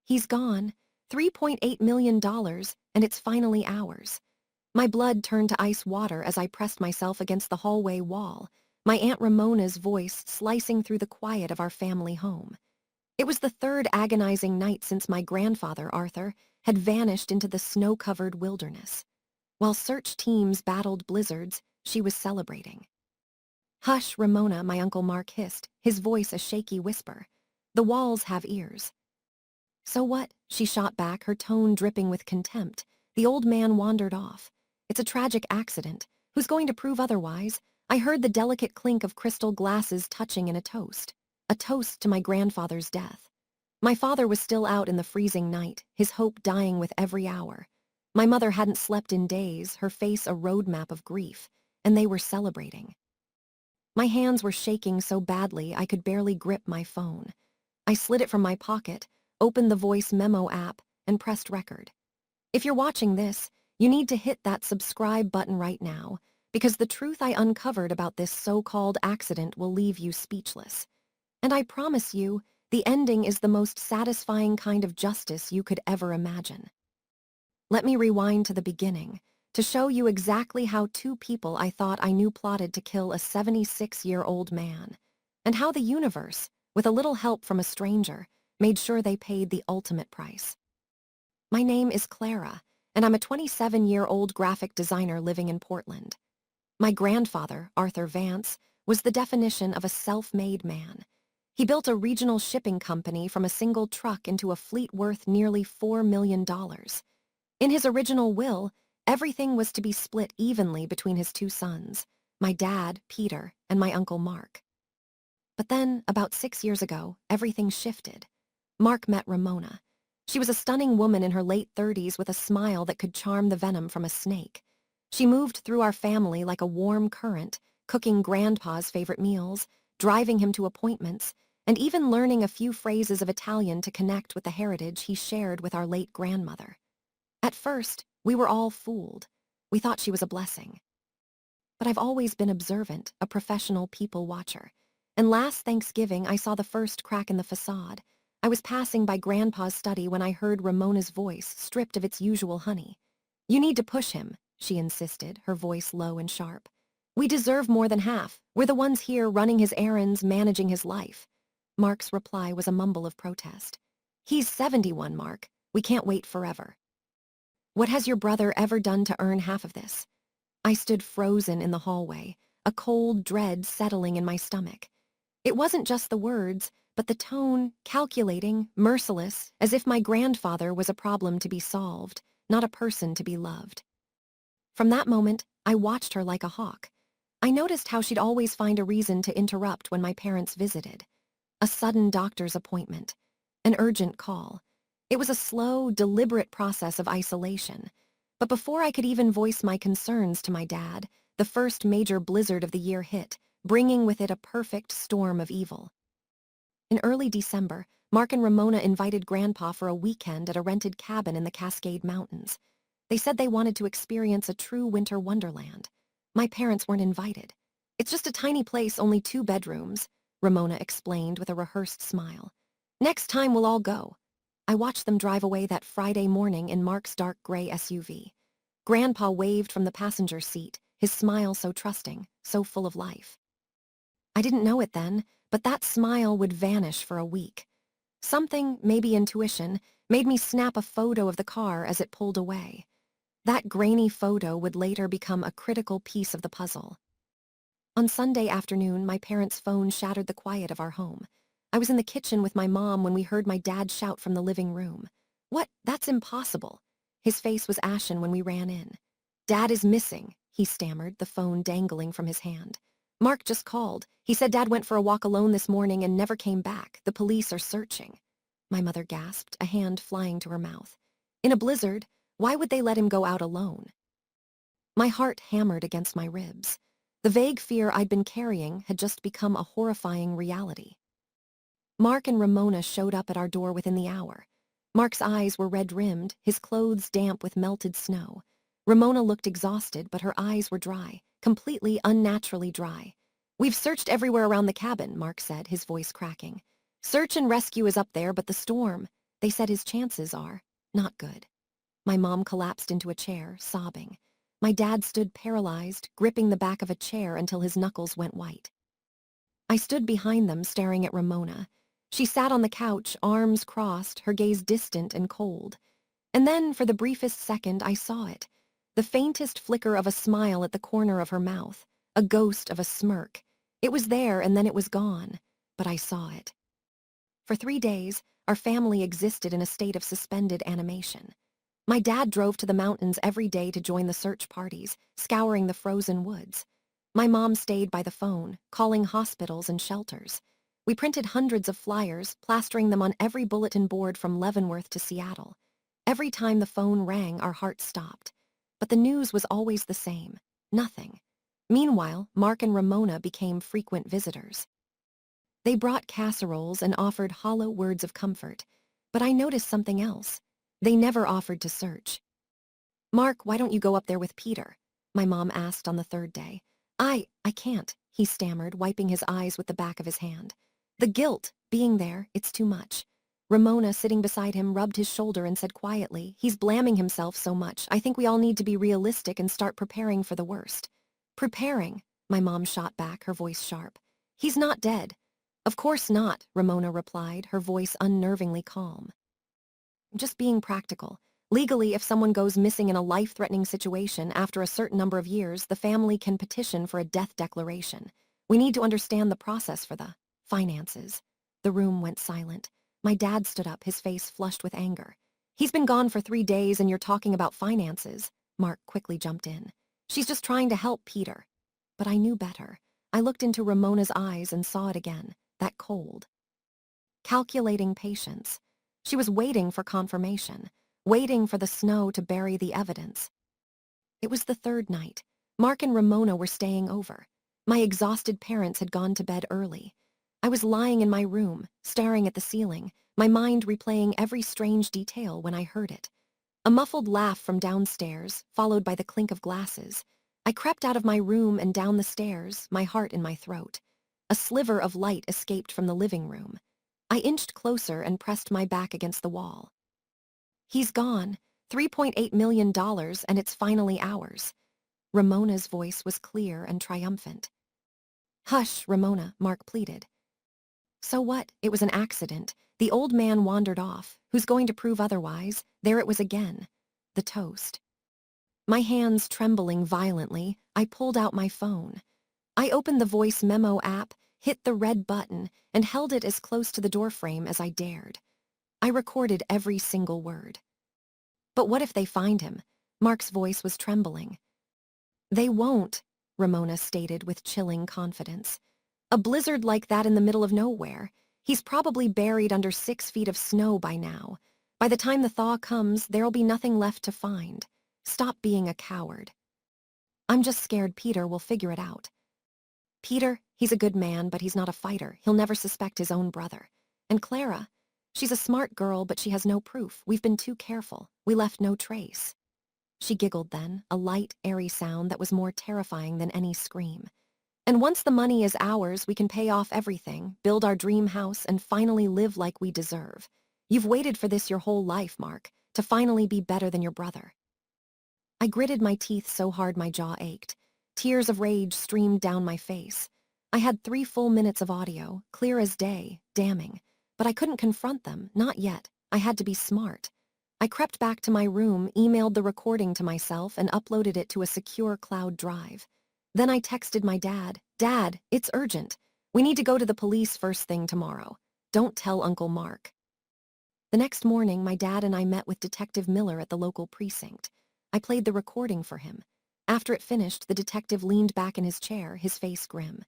He's gone. $3.8 million, and it's finally ours. My blood turned to ice water as I pressed myself against the hallway wall, my Aunt Ramona's voice slicing through the quiet of our family home. It was the third agonizing night since my grandfather, Arthur, had vanished into the snow-covered wilderness. While search teams battled blizzards, she was celebrating. "Hush, Ramona," my Uncle Mark hissed, his voice a shaky whisper. "The walls have ears." "So what?" she shot back, her tone dripping with contempt. The old man wandered off. "It's a tragic accident. Who's going to prove otherwise?" I heard the delicate clink of crystal glasses touching in a toast. A toast to my grandfather's death. My father was still out in the freezing night, his hope dying with every hour. My mother hadn't slept in days, her face a roadmap of grief, and they were celebrating. My hands were shaking so badly I could barely grip my phone. I slid it from my pocket, opened the voice memo app, and pressed record. "If you're watching this, you need to hit that subscribe button right now, because the truth I uncovered about this so-called accident will leave you speechless. And I promise you, the ending is the most satisfying kind of justice you could ever imagine." Let me rewind to the beginning, to show you exactly how two people I thought I knew plotted to kill a 76-year-old man, and how the universe, with a little help from a stranger, made sure they paid the ultimate price. My name is Clara, and I'm a 27-year-old graphic designer living in Portland. My grandfather, Arthur Vance, was the definition of a self-made man. He built a regional shipping company from a single truck into a fleet worth nearly $4 million. In his original will, everything was to be split evenly between his two sons, my dad, Peter, and my uncle Mark. But then, about 6 years ago, everything shifted. Mark met Ramona. She was a stunning woman in her late 30s with a smile that could charm the venom from a snake. She moved through our family like a warm current, cooking Grandpa's favorite meals, driving him to appointments, and even learning a few phrases of Italian to connect with the heritage he shared with our late grandmother. At first, we were all fooled. We thought she was a blessing. But I've always been observant, a professional people watcher. And last Thanksgiving, I saw the first crack in the facade. I was passing by Grandpa's study when I heard Ramona's voice, stripped of its usual honey. "You need to push him," she insisted, her voice low and sharp. "We deserve more than half. We're the ones here running his errands, managing his life." Mark's reply was a mumble of protest. "He's 71, Mark. We can't wait forever." "What has your brother ever done to earn half of this?" I stood frozen in the hallway, a cold dread settling in my stomach. It wasn't just the words, but the tone, calculating, merciless, as if my grandfather was a problem to be solved, not a person to be loved. From that moment, I watched her like a hawk. I noticed how she'd always find a reason to interrupt when my parents visited. A sudden doctor's appointment. An urgent call. It was a slow, deliberate process of isolation. But before I could even voice my concerns to my dad, the first major blizzard of the year hit, bringing with it a perfect storm of evil. In early December, Mark and Ramona invited Grandpa for a weekend at a rented cabin in the Cascade Mountains. They said they wanted to experience a true winter wonderland. My parents weren't invited. "It's just a tiny place, only 2 bedrooms, Ramona explained with a rehearsed smile. "Next time we'll all go." I watched them drive away that Friday morning in Mark's dark gray SUV. Grandpa waved from the passenger seat, his smile so trusting, so full of life. I didn't know it then, but that smile would vanish for a week. Something, maybe intuition, made me snap a photo of the car as it pulled away. That grainy photo would later become a critical piece of the puzzle. On Sunday afternoon, my parents' phone shattered the quiet of our home. I was in the kitchen with my mom when we heard my dad shout from the living room. "What? That's impossible." His face was ashen when we ran in. "Dad is missing," he stammered, the phone dangling from his hand. "Mark just called. He said Dad went for a walk alone this morning and never came back. The police are searching." My mother gasped, a hand flying to her mouth. In a blizzard, why would they let him go out alone? My heart hammered against my ribs. The vague fear I'd been carrying had just become a horrifying reality. Mark and Ramona showed up at our door within the hour. Mark's eyes were red-rimmed, his clothes damp with melted snow. Ramona looked exhausted, but her eyes were dry, completely unnaturally dry. "We've searched everywhere around the cabin," Mark said, his voice cracking. "Search and rescue is up there, but the storm..." They said his chances are not good. My mom collapsed into a chair, sobbing. My dad stood paralyzed, gripping the back of a chair until his knuckles went white. I stood behind them, staring at Ramona. She sat on the couch, arms crossed, her gaze distant and cold. And then, for the briefest second, I saw it. The faintest flicker of a smile at the corner of her mouth, a ghost of a smirk. It was there and then it was gone, but I saw it. For 3 days, our family existed in a state of suspended animation. My dad drove to the mountains every day to join the search parties, scouring the frozen woods. My mom stayed by the phone, calling hospitals and shelters. We printed hundreds of flyers, plastering them on every bulletin board from Leavenworth to Seattle. Every time the phone rang, our hearts stopped. But the news was always the same: nothing. Meanwhile, Mark and Ramona became frequent visitors. They brought casseroles and offered hollow words of comfort. But I noticed something else. They never offered to search. "Mark, why don't you go up there with Peter?" my mom asked on the third day. I can't," he stammered, wiping his eyes with the back of his hand. "The guilt, being there, it's too much." Ramona, sitting beside him, rubbed his shoulder and said quietly, "He's blaming himself so much. I think we all need to be realistic and start preparing for the worst." "Preparing?" my mom shot back, her voice sharp. "He's not dead." "Of course not," Ramona replied, her voice unnervingly calm. "Just being practical. Legally, if someone goes missing in a life-threatening situation after a certain number of years, the family can petition for a death declaration. We need to understand the process for the finances." The room went silent. My dad stood up, his face flushed with anger. "He's been gone for 3 days and you're talking about finances." Mark quickly jumped in. "She's just trying to help Peter." But I knew better. I looked into Ramona's eyes and saw it again, that cold, calculating patience. She was waiting for confirmation, waiting for the snow to bury the evidence. It was the third night. Mark and Ramona were staying over. My exhausted parents had gone to bed early. I was lying in my room, staring at the ceiling, my mind replaying every strange detail when I heard it. A muffled laugh from downstairs, followed by the clink of glasses. I crept out of my room and down the stairs, my heart in my throat. A sliver of light escaped from the living room. I inched closer and pressed my back against the wall. "He's gone. $3.8 million, and it's finally ours." Ramona's voice was clear and triumphant. "Hush, Ramona," Mark pleaded. "So what? It was an accident. The old man wandered off. Who's going to prove otherwise?" There it was again. The toast. My hands trembling violently, I pulled out my phone. I opened the voice memo app, hit the red button, and held it as close to the doorframe as I dared. I recorded every single word. "But what if they find him?" Mark's voice was trembling. "They won't," Ramona stated with chilling confidence. "A blizzard like that in the middle of nowhere. He's probably buried under 6 feet of snow by now. By the time the thaw comes, there'll be nothing left to find. Stop being a coward." "I'm just scared Peter will figure it out." "Peter, he's a good man, but he's not a fighter. He'll never suspect his own brother. And Clara, she's a smart girl, but she has no proof. We've been too careful. We left no trace." She giggled then, a light, airy sound that was more terrifying than any scream. "And once the money is ours, we can pay off everything, build our dream house, and finally live like we deserve. You've waited for this your whole life, Mark, to finally be better than your brother." I gritted my teeth so hard my jaw ached. Tears of rage streamed down my face. I had 3 full minutes of audio, clear as day, damning. But I couldn't confront them, not yet. I had to be smart. I crept back to my room, emailed the recording to myself, and uploaded it to a secure cloud drive. Then I texted my dad, "Dad, it's urgent. We need to go to the police first thing tomorrow. Don't tell Uncle Mark." The next morning, my dad and I met with Detective Miller at the local precinct. I played the recording for him. After it finished, the detective leaned back in his chair, his face grim.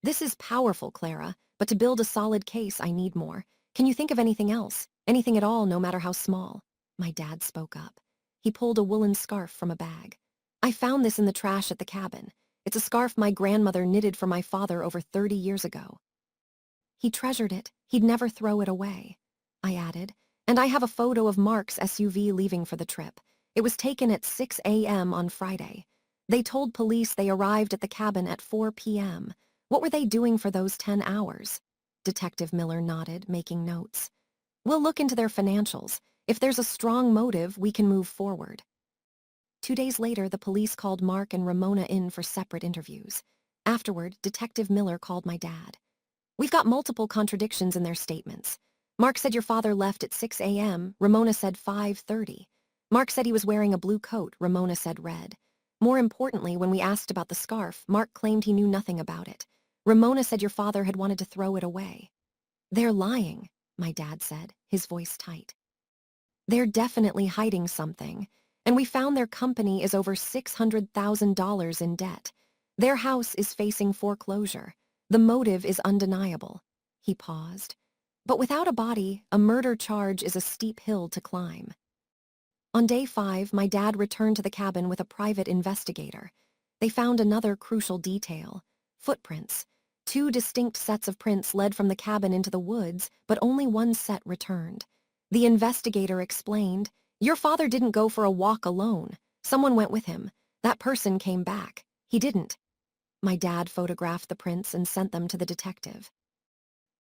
"This is powerful, Clara, but to build a solid case, I need more. Can you think of anything else? Anything at all, no matter how small?" My dad spoke up. He pulled a woolen scarf from a bag. "I found this in the trash at the cabin. It's a scarf my grandmother knitted for my father over 30 years ago. He treasured it. He'd never throw it away." I added, "And I have a photo of Mark's SUV leaving for the trip. It was taken at 6 a.m. on Friday. They told police they arrived at the cabin at 4 p.m. What were they doing for those 10 hours? Detective Miller nodded, making notes. We'll look into their financials. If there's a strong motive, we can move forward. 2 days later, the police called Mark and Ramona in for separate interviews. Afterward, Detective Miller called my dad. We've got multiple contradictions in their statements. Mark said your father left at 6 a.m., Ramona said 5:30. Mark said he was wearing a blue coat, Ramona said red. More importantly, when we asked about the scarf, Mark claimed he knew nothing about it. Ramona said your father had wanted to throw it away. They're lying, my dad said, his voice tight. They're definitely hiding something, and we found their company is over $600,000 in debt. Their house is facing foreclosure. The motive is undeniable. He paused. But without a body, a murder charge is a steep hill to climb. On day 5, my dad returned to the cabin with a private investigator. They found another crucial detail: footprints. 2 distinct sets of prints led from the cabin into the woods, but only one set returned. The investigator explained, "Your father didn't go for a walk alone. Someone went with him. That person came back. He didn't." My dad photographed the prints and sent them to the detective.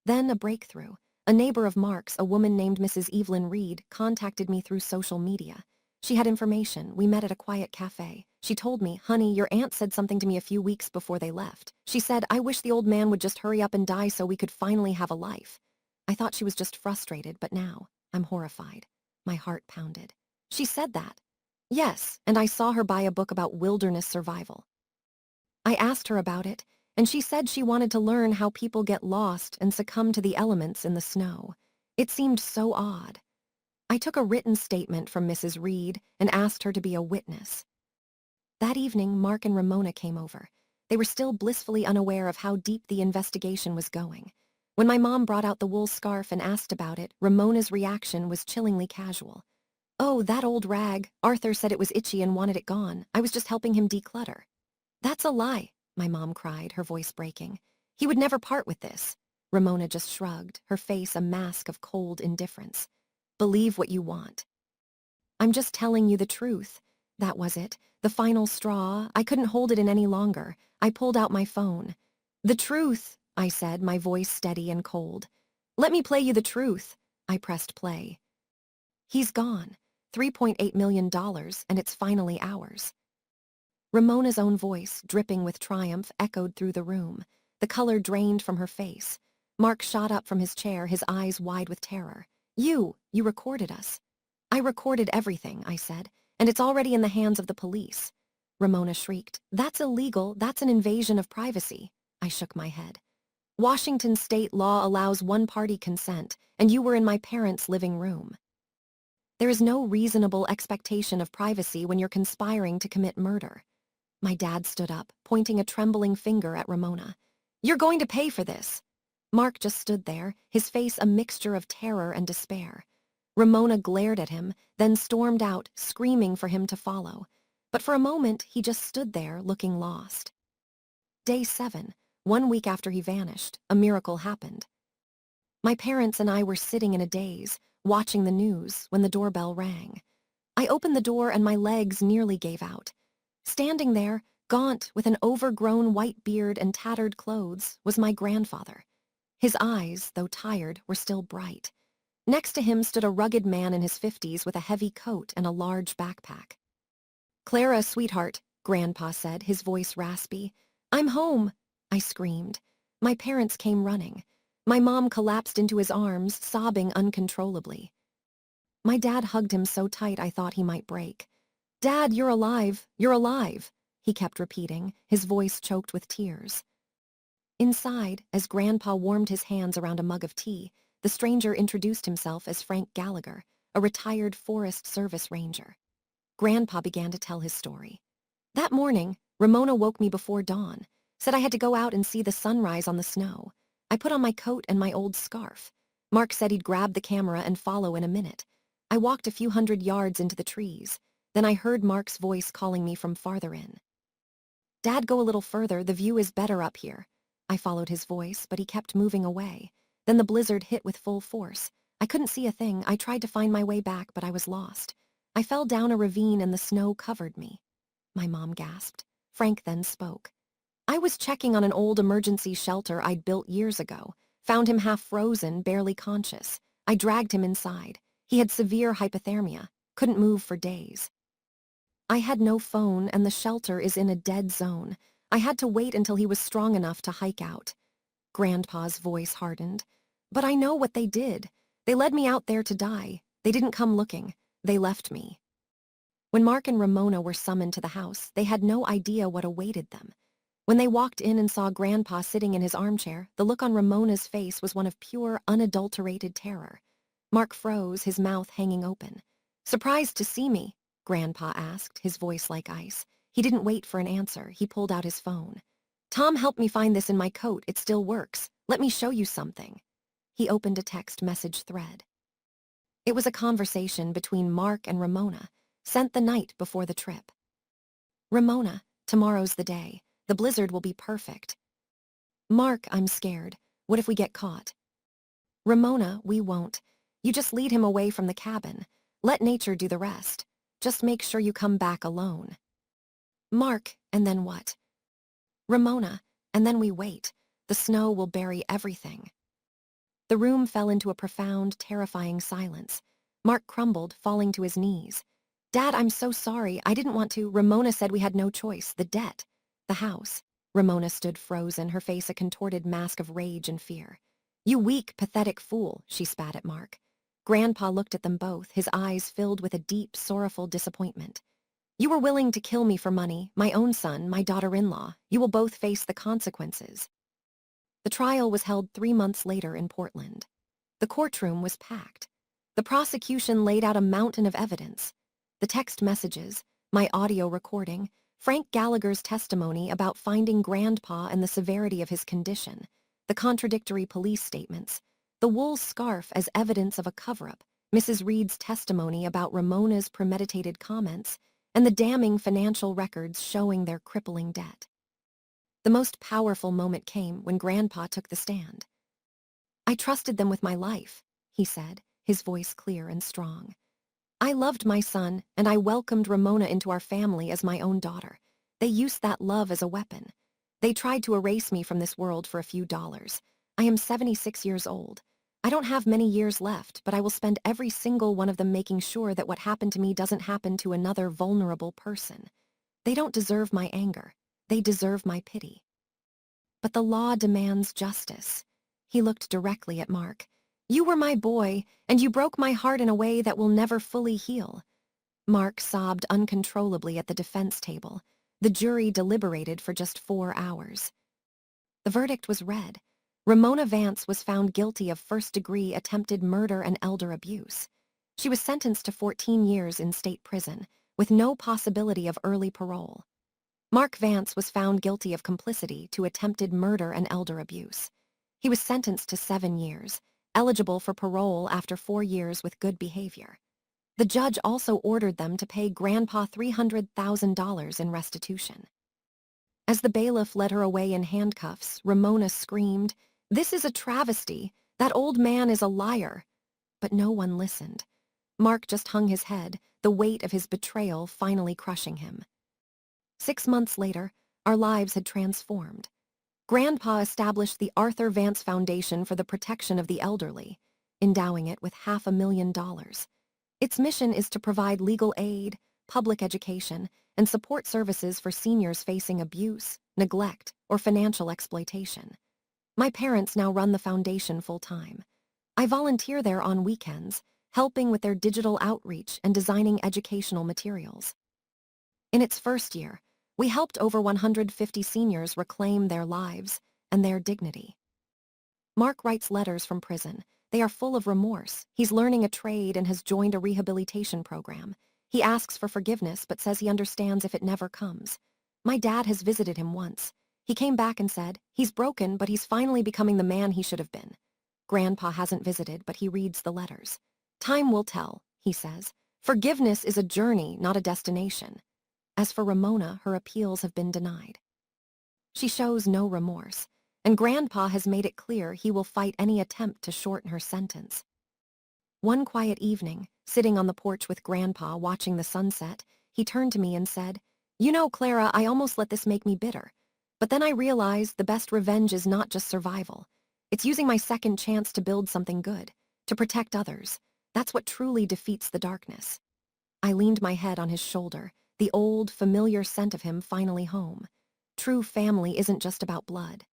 Then a breakthrough. A neighbor of Mark's, a woman named Mrs. Evelyn Reed, contacted me through social media. She had information. We met at a quiet cafe. She told me, "Honey, your aunt said something to me a few weeks before they left. She said, I wish the old man would just hurry up and die so we could finally have a life." I thought she was just frustrated, but now I'm horrified. My heart pounded. She said that. Yes, and I saw her buy a book about wilderness survival. I asked her about it, and she said she wanted to learn how people get lost and succumb to the elements in the snow. It seemed so odd. I took a written statement from Mrs. Reed and asked her to be a witness. That evening, Mark and Ramona came over. They were still blissfully unaware of how deep the investigation was going. When my mom brought out the wool scarf and asked about it, Ramona's reaction was chillingly casual. "Oh, that old rag. Arthur said it was itchy and wanted it gone. I was just helping him declutter." "That's a lie," my mom cried, her voice breaking. "He would never part with this." Ramona just shrugged, her face a mask of cold indifference. "Believe what you want." "I'm just telling you the truth." That was it, the final straw. I couldn't hold it in any longer. I pulled out my phone. "The truth," I said, my voice steady and cold. "Let me play you the truth." I pressed play. "He's gone. $3.8 million, and it's finally ours." Ramona's own voice, dripping with triumph, echoed through the room. The color drained from her face. Mark shot up from his chair, his eyes wide with terror. You recorded us." "I recorded everything," I said, "and it's already in the hands of the police." Ramona shrieked, "That's illegal. That's an invasion of privacy." I shook my head. "Washington state law allows one-party consent, and you were in my parents' living room." "There is no reasonable expectation of privacy when you're conspiring to commit murder." My dad stood up, pointing a trembling finger at Ramona. "You're going to pay for this." Mark just stood there, his face a mixture of terror and despair. Ramona glared at him, then stormed out, screaming for him to follow. But for a moment, he just stood there, looking lost. Day 7, 1 week after he vanished, a miracle happened. My parents and I were sitting in a daze, watching the news, when the doorbell rang. I opened the door and my legs nearly gave out. Standing there, gaunt, with an overgrown white beard and tattered clothes, was my grandfather. His eyes, though tired, were still bright. Next to him stood a rugged man in his 50s with a heavy coat and a large backpack. "Clara, sweetheart," Grandpa said, his voice raspy. "I'm home," I screamed. My parents came running. My mom collapsed into his arms, sobbing uncontrollably. My dad hugged him so tight I thought he might break. "Dad, you're alive, you're alive," he kept repeating, his voice choked with tears. Inside, as Grandpa warmed his hands around a mug of tea, the stranger introduced himself as Frank Gallagher, a retired Forest Service ranger. Grandpa began to tell his story. "That morning, Ramona woke me before dawn, said I had to go out and see the sunrise on the snow. I put on my coat and my old scarf. Mark said he'd grab the camera and follow in a minute. I walked a few hundred yards into the trees. Then I heard Mark's voice calling me from farther in. 'Dad, go a little further, the view is better up here.' I followed his voice, but he kept moving away. Then the blizzard hit with full force. I couldn't see a thing. I tried to find my way back, but I was lost. I fell down a ravine and the snow covered me." My mom gasped. Frank then spoke. "I was checking on an old emergency shelter I'd built years ago. Found him half frozen, barely conscious. I dragged him inside. He had severe hypothermia, couldn't move for days. I had no phone and the shelter is in a dead zone. I had to wait until he was strong enough to hike out. Grandpa's voice hardened. But I know what they did. They led me out there to die. They didn't come looking. They left me. When Mark and Ramona were summoned to the house, they had no idea what awaited them. When they walked in and saw Grandpa sitting in his armchair, the look on Ramona's face was one of pure, unadulterated terror. Mark froze, his mouth hanging open. "Surprised to see me?" Grandpa asked, his voice like ice. He didn't wait for an answer. He pulled out his phone. "Tom helped me find this in my coat. It still works. Let me show you something." He opened a text message thread. It was a conversation between Mark and Ramona, sent the night before the trip. "Ramona, tomorrow's the day. The blizzard will be perfect." "Mark, I'm scared. What if we get caught?" "Ramona, we won't. You just lead him away from the cabin. Let nature do the rest. Just make sure you come back alone." "Mark, and then what?" "Ramona, and then we wait. The snow will bury everything." The room fell into a profound, terrifying silence. Mark crumbled, falling to his knees. "Dad, I'm so sorry. I didn't want to. Ramona said we had no choice. The debt. The house." Ramona stood frozen, her face a contorted mask of rage and fear. "You weak, pathetic fool," she spat at Mark. Grandpa looked at them both, his eyes filled with a deep, sorrowful disappointment. "You were willing to kill me for money, my own son, my daughter-in-law. You will both face the consequences." The trial was held 3 months later in Portland. The courtroom was packed. The prosecution laid out a mountain of evidence. The text messages, my audio recording, Frank Gallagher's testimony about finding Grandpa and the severity of his condition, the contradictory police statements, the wool scarf as evidence of a cover-up, Mrs. Reed's testimony about Ramona's premeditated comments, and the damning financial records showing their crippling debt. The most powerful moment came when Grandpa took the stand. "I trusted them with my life," he said, his voice clear and strong. "I loved my son, and I welcomed Ramona into our family as my own daughter. They used that love as a weapon. They tried to erase me from this world for a few dollars. I am 76 years old. I don't have many years left, but I will spend every single one of them making sure that what happened to me doesn't happen to another vulnerable person. They don't deserve my anger. They deserve my pity. But the law demands justice." He looked directly at Mark. "You were my boy, and you broke my heart in a way that will never fully heal." Mark sobbed uncontrollably at the defense table. The jury deliberated for just 4 hours. The verdict was read. Ramona Vance was found guilty of first-degree attempted murder and elder abuse. She was sentenced to 14 years in state prison, with no possibility of early parole. Mark Vance was found guilty of complicity to attempted murder and elder abuse. He was sentenced to 7 years, eligible for parole after 4 years with good behavior. The judge also ordered them to pay Grandpa $300,000 in restitution. As the bailiff led her away in handcuffs, Ramona screamed, "This is a travesty. That old man is a liar." But no one listened. Mark just hung his head, the weight of his betrayal finally crushing him. 6 months later, our lives had transformed. Grandpa established the Arthur Vance Foundation for the Protection of the Elderly, endowing it with $500,000. Its mission is to provide legal aid, public education, and support services for seniors facing abuse, neglect, or financial exploitation. My parents now run the foundation full-time. I volunteer there on weekends, helping with their digital outreach and designing educational materials. In its first year, we helped over 150 seniors reclaim their lives and their dignity. Mark writes letters from prison. They are full of remorse. He's learning a trade and has joined a rehabilitation program. He asks for forgiveness but says he understands if it never comes. My dad has visited him once. He came back and said, he's broken, but he's finally becoming the man he should have been. Grandpa hasn't visited, but he reads the letters. Time will tell, he says. Forgiveness is a journey, not a destination. As for Ramona, her appeals have been denied. She shows no remorse, and Grandpa has made it clear he will fight any attempt to shorten her sentence. One quiet evening, sitting on the porch with Grandpa watching the sunset, he turned to me and said, "You know, Clara, I almost let this make me bitter. But then I realized the best revenge is not just survival. It's using my second chance to build something good, to protect others. That's what truly defeats the darkness. I leaned my head on his shoulder, the old, familiar scent of him finally home. True family isn't just about blood.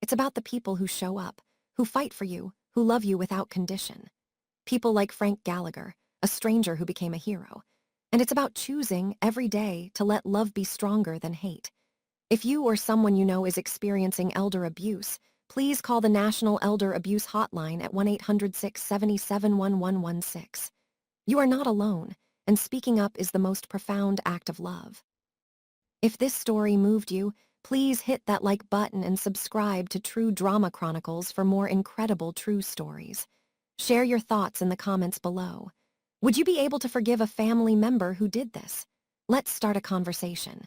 It's about the people who show up, who fight for you, who love you without condition. People like Frank Gallagher, a stranger who became a hero. And it's about choosing, every day, to let love be stronger than hate. If you or someone you know is experiencing elder abuse, please call the National Elder Abuse Hotline at 1-800-677-1116. You are not alone, and speaking up is the most profound act of love. If this story moved you, please hit that like button and subscribe to True Drama Chronicles for more incredible true stories. Share your thoughts in the comments below. Would you be able to forgive a family member who did this? Let's start a conversation.